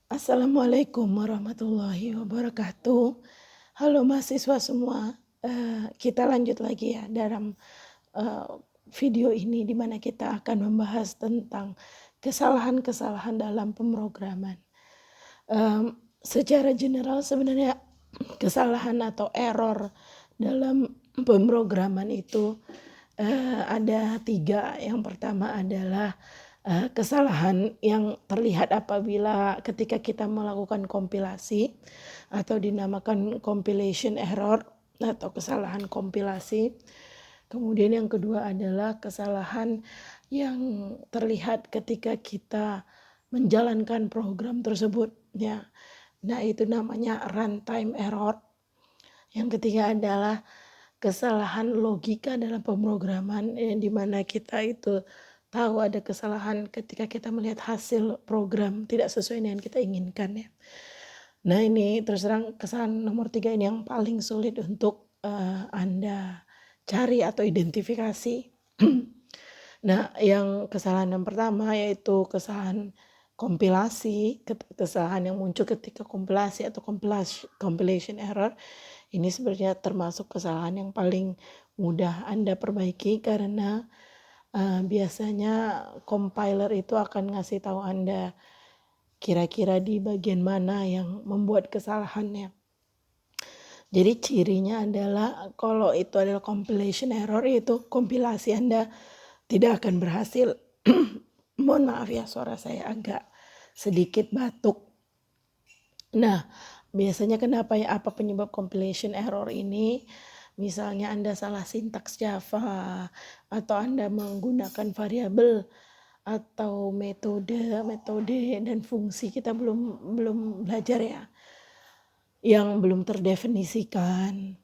Assalamualaikum warahmatullahi wabarakatuh. Halo mahasiswa semua, kita lanjut lagi ya dalam eee, video ini di mana kita akan membahas tentang kesalahan-kesalahan dalam pemrograman. Secara general sebenarnya kesalahan atau error dalam pemrograman itu, ada 3. Yang pertama adalah, kesalahan yang terlihat apabila ketika kita melakukan kompilasi atau dinamakan compilation error atau kesalahan kompilasi. Kemudian yang kedua adalah kesalahan yang terlihat ketika kita menjalankan program tersebut ya. Nah, itu namanya runtime error. Yang ketiga adalah kesalahan logika dalam pemrograman, di mana kita itu tahu ada kesalahan ketika kita melihat hasil program tidak sesuai dengan kita inginkan ya. Nah, ini terus terang kesalahan nomor 3 ini yang paling sulit untuk, Anda cari atau identifikasi. Nah, yang kesalahan yang pertama yaitu kesalahan kompilasi, kesalahan yang muncul ketika kompilasi atau compilation error. Ini sebenarnya termasuk kesalahan yang paling mudah Anda perbaiki karena, biasanya compiler itu akan ngasih tahu Anda kira-kira di bagian mana yang membuat kesalahannya. Jadi cirinya adalah kalau itu adalah compilation error, itu kompilasi Anda tidak akan berhasil. Mohon maaf ya, suara saya agak sedikit batuk. Nah, biasanya kenapa ya, apa penyebab compilation error ini? Misalnya Anda salah sintaks Java, atau Anda menggunakan variabel atau metode dan fungsi kita belum belajar ya, yang belum terdefinisikan.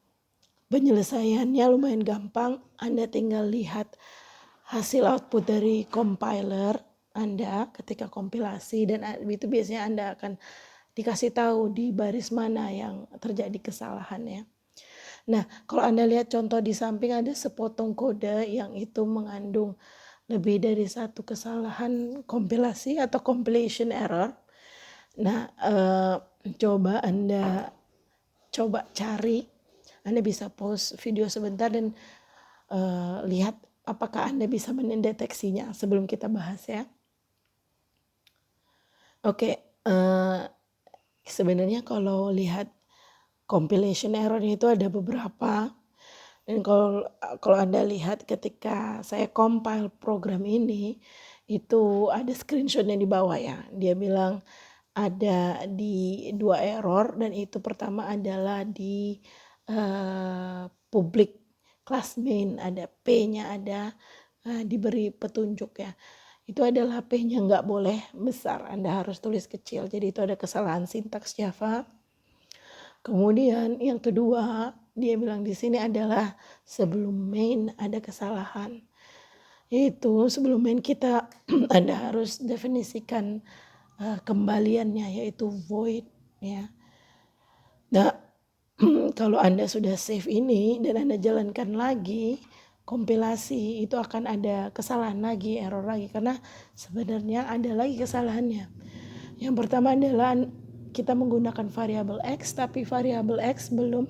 Penyelesaiannya lumayan gampang, Anda tinggal lihat hasil output dari compiler Anda ketika kompilasi dan itu biasanya Anda akan dikasih tahu di baris mana yang terjadi kesalahannya. Nah, kalau Anda lihat contoh di samping ada sepotong kode yang itu mengandung lebih dari satu kesalahan kompilasi atau compilation error. Nah, coba Anda cari, Anda bisa pause video sebentar dan lihat apakah Anda bisa mendeteksinya sebelum kita bahas ya. Oke, sebenarnya kalau lihat compilation error itu ada beberapa, dan kalau Anda lihat ketika saya compile program ini, itu ada screenshot-nya di bawah ya. Dia bilang ada di 2 error dan itu pertama adalah di, public class main, ada P-nya ada, diberi petunjuk ya. Itu adalah P-nya nggak boleh besar, Anda harus tulis kecil. Jadi itu ada kesalahan sintaks Java. Kemudian yang kedua, dia bilang di sini adalah sebelum main ada kesalahan. Yaitu sebelum main kita Anda harus definisikan kembaliannya yaitu void ya. Nah, kalau Anda sudah save ini dan Anda jalankan lagi kompilasi, itu akan ada kesalahan lagi, error lagi karena sebenarnya ada lagi kesalahannya. Yang pertama adalah kita menggunakan variabel X tapi variabel X belum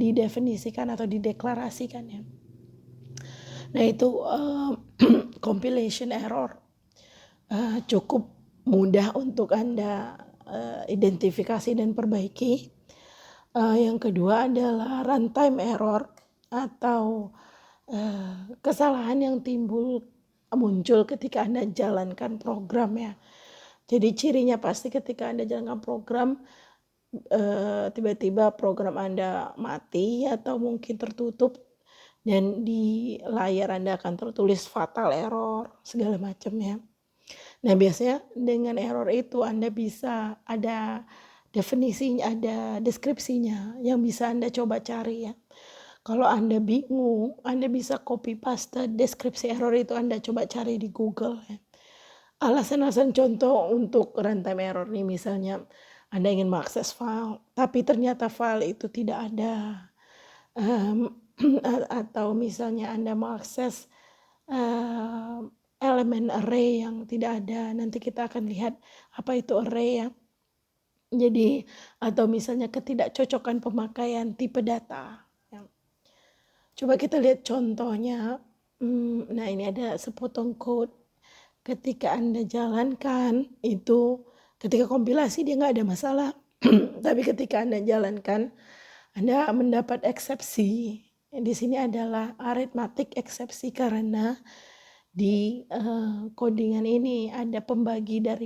didefinisikan atau dideklarasikan ya. Nah, itu compilation error. Cukup mudah untuk Anda identifikasi dan perbaiki. Yang kedua adalah runtime error atau kesalahan yang muncul ketika Anda jalankan program ya. Jadi cirinya pasti ketika Anda jalankan program, tiba-tiba program Anda mati atau mungkin tertutup dan di layar Anda akan tertulis fatal error segala macam ya. Nah, biasanya dengan error itu Anda bisa ada definisinya, ada deskripsinya yang bisa Anda coba cari ya. Kalau Anda bingung, Anda bisa copy paste deskripsi error itu Anda coba cari di Google ya. Alasan-alasan contoh untuk runtime error nih, misalnya Anda ingin mengakses file, tapi ternyata file itu tidak ada. Atau misalnya Anda mengakses elemen array yang tidak ada. Nanti kita akan lihat apa itu array ya. Jadi atau misalnya ketidakcocokan pemakaian tipe data, ya. Coba kita lihat contohnya, nah ini ada sepotong code, ketika Anda jalankan itu, ketika kompilasi dia nggak ada masalah, tapi ketika Anda jalankan, Anda mendapat eksepsi. Di sini adalah arithmetic eksepsi karena di codingan ini ada pembagian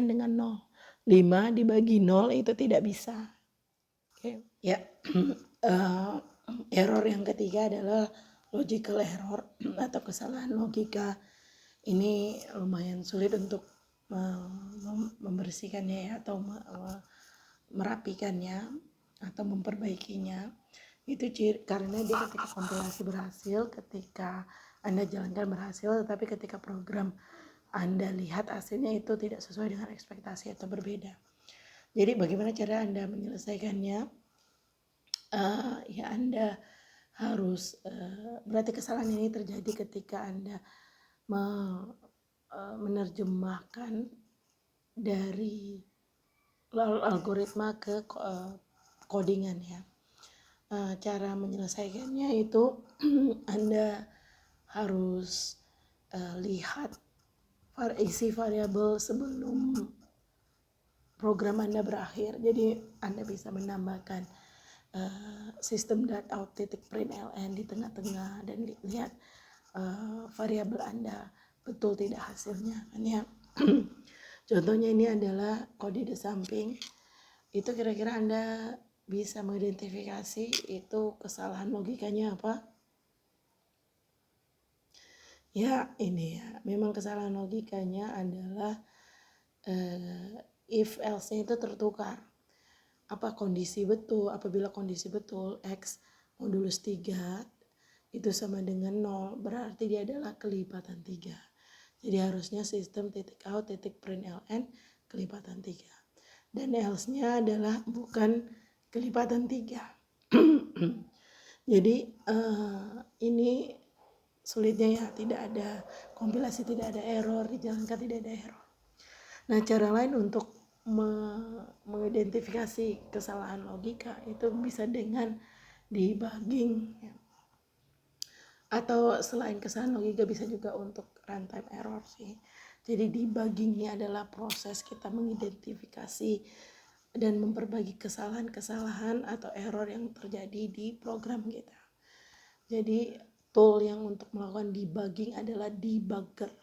dengan nol. 5 dibagi 0 itu tidak bisa. Oke, ya. Error yang ketiga adalah logical error atau kesalahan logika. Ini lumayan sulit untuk membersihkannya ya, atau merapikannya atau memperbaikinya. Itu karena dia ketika kompilasi berhasil, ketika Anda jalankan berhasil, tetapi ketika program Anda lihat hasilnya itu tidak sesuai dengan ekspektasi atau berbeda. Jadi bagaimana cara Anda menyelesaikannya? Ya Anda harus berarti kesalahan ini terjadi ketika Anda menerjemahkan dari algoritma ke codingan ya. Cara menyelesaikannya itu Anda harus lihat isi variabel sebelum program Anda berakhir. Jadi Anda bisa menambahkan sistem .out titik println di tengah-tengah dan lihat variabel Anda betul tidak hasilnya kan ya. Contohnya ini adalah kode di samping. Itu kira-kira Anda bisa mengidentifikasi itu kesalahan logikanya apa? Ya ini ya, memang kesalahan logikanya adalah if else-nya itu tertukar. Apa kondisi betul, apabila kondisi betul X modulus 3 itu sama dengan 0, berarti dia adalah kelipatan 3. Jadi harusnya sistem titik out titik println kelipatan 3. Dan else-nya adalah bukan kelipatan 3. Jadi ini sulitnya ya, tidak ada kompilasi, tidak ada error, dijalankan tidak ada error. Nah, cara lain untuk mengidentifikasi kesalahan logika itu bisa dengan debugging ya. Atau selain kesalahan logika bisa juga untuk runtime error sih. Jadi debugging ini adalah proses kita mengidentifikasi dan memperbaiki kesalahan-kesalahan atau error yang terjadi di program kita. Jadi tool yang untuk melakukan debugging adalah debugger.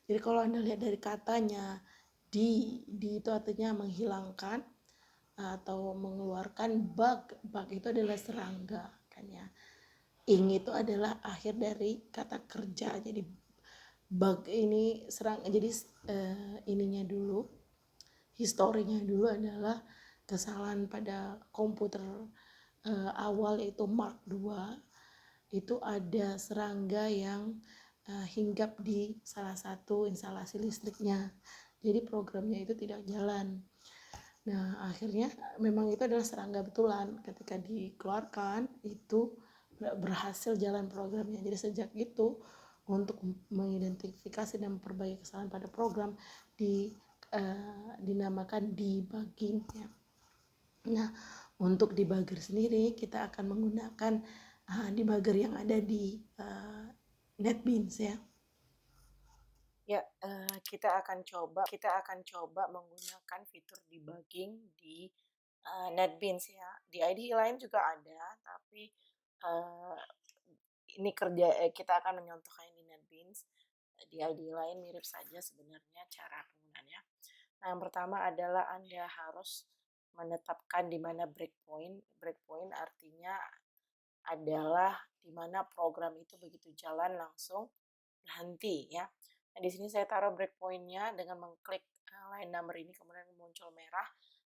Jadi kalau Anda lihat dari katanya, di itu artinya menghilangkan atau mengeluarkan bug. Bug itu adalah serangga kan ya. Ing itu adalah akhir dari kata kerja. Jadi bug ini jadi ininya dulu, historinya dulu adalah kesalahan pada komputer awal yaitu Mark II. Itu ada serangga yang hinggap di salah satu instalasi listriknya. Jadi programnya itu tidak jalan. Nah, akhirnya memang itu adalah serangga betulan. Ketika dikeluarkan, itu berhasil jalan programnya. Jadi sejak itu, untuk mengidentifikasi dan memperbaiki kesalahan pada program, dinamakan debugging. Ya. Nah, untuk debugger sendiri, kita akan menggunakan debugger yang ada di NetBeans ya. Ya, kita akan coba menggunakan fitur debugging di NetBeans ya. Di IDE lain juga ada, tapi ini kita akan menyontohkan di NetBeans. Di IDE lain mirip saja sebenarnya cara penggunaannya. Nah, yang pertama adalah Anda harus menetapkan di mana breakpoint. Breakpoint artinya adalah di mana program itu begitu jalan langsung berhenti ya. Nah, di sini saya taruh breakpointnya dengan mengklik line number ini, kemudian muncul merah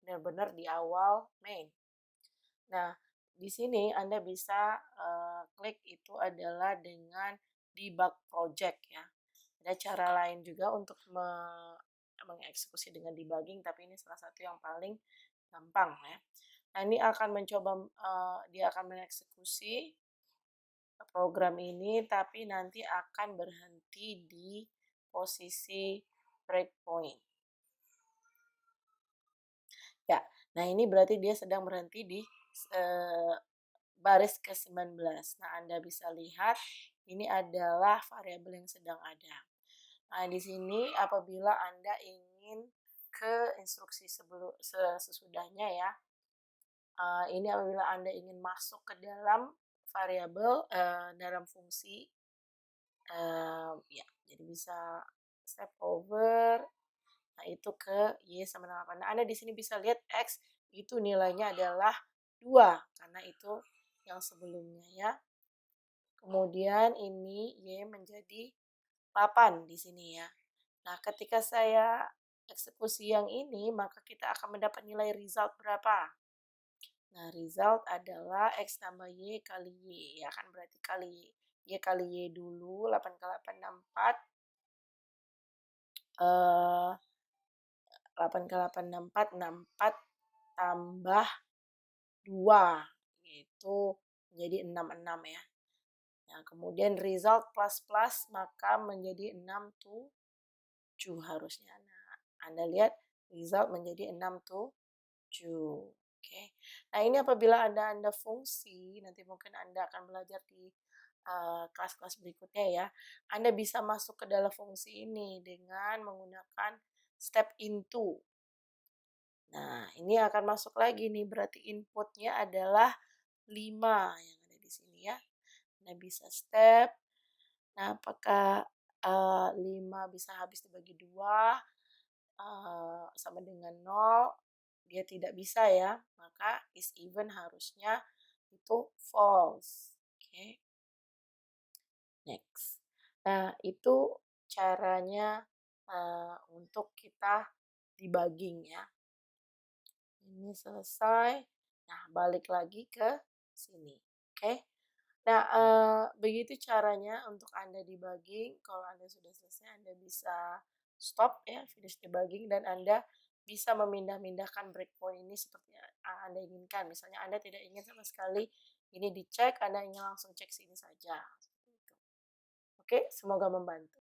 benar-benar di awal main. Nah, di sini Anda bisa klik itu adalah dengan debug project ya. Ada cara lain juga untuk mengeksekusi dengan debugging, tapi ini salah satu yang paling gampang ya. Nah, ini akan mencoba dia akan mengeksekusi program ini, tapi nanti akan berhenti di posisi breakpoint. Ya, nah ini berarti dia sedang berhenti di baris ke-19. Nah, Anda bisa lihat ini adalah variabel yang sedang ada. Nah, di sini apabila Anda ingin ke instruksi sesudahnya ya, ini apabila Anda ingin masuk ke dalam variabel, dalam fungsi, ya, jadi bisa step over, nah itu ke Y sama dengan 8. Nah, Anda di sini bisa lihat X itu nilainya adalah 2, karena itu yang sebelumnya ya. Kemudian ini Y menjadi 8 di sini ya. Nah, ketika saya eksekusi yang ini, maka kita akan mendapat nilai result berapa? Nah, result adalah X tambah Y kali Y, ya kan? Berarti kali Y kali Y dulu, 8 kali 8, 64. 8 kali 8, 64, 64 tambah 2, itu menjadi 66 ya. Nah, kemudian result plus-plus, maka menjadi 67 harusnya. Nah, Anda lihat result menjadi 67. Oke. Nah, ini apabila Anda fungsi, nanti mungkin Anda akan belajar di kelas-kelas berikutnya ya. Anda bisa masuk ke dalam fungsi ini dengan menggunakan step into. Nah, ini akan masuk lagi nih, berarti inputnya adalah 5 yang ada di sini ya. Anda bisa step. Nah, apakah 5 bisa habis dibagi 2 sama dengan 0? Dia tidak bisa ya, maka is even harusnya itu false. Oke, next. Nah, itu caranya untuk kita debugging ya. Ini selesai. Nah, balik lagi ke sini. Oke. Nah, begitu caranya untuk Anda debugging. Kalau Anda sudah selesai, Anda bisa stop ya, finish debugging, dan Anda bisa memindah-mindahkan breakpoint ini seperti yang Anda inginkan. Misalnya Anda tidak ingin sama sekali ini dicek, Anda ingin langsung cek sini saja. Oke, semoga membantu.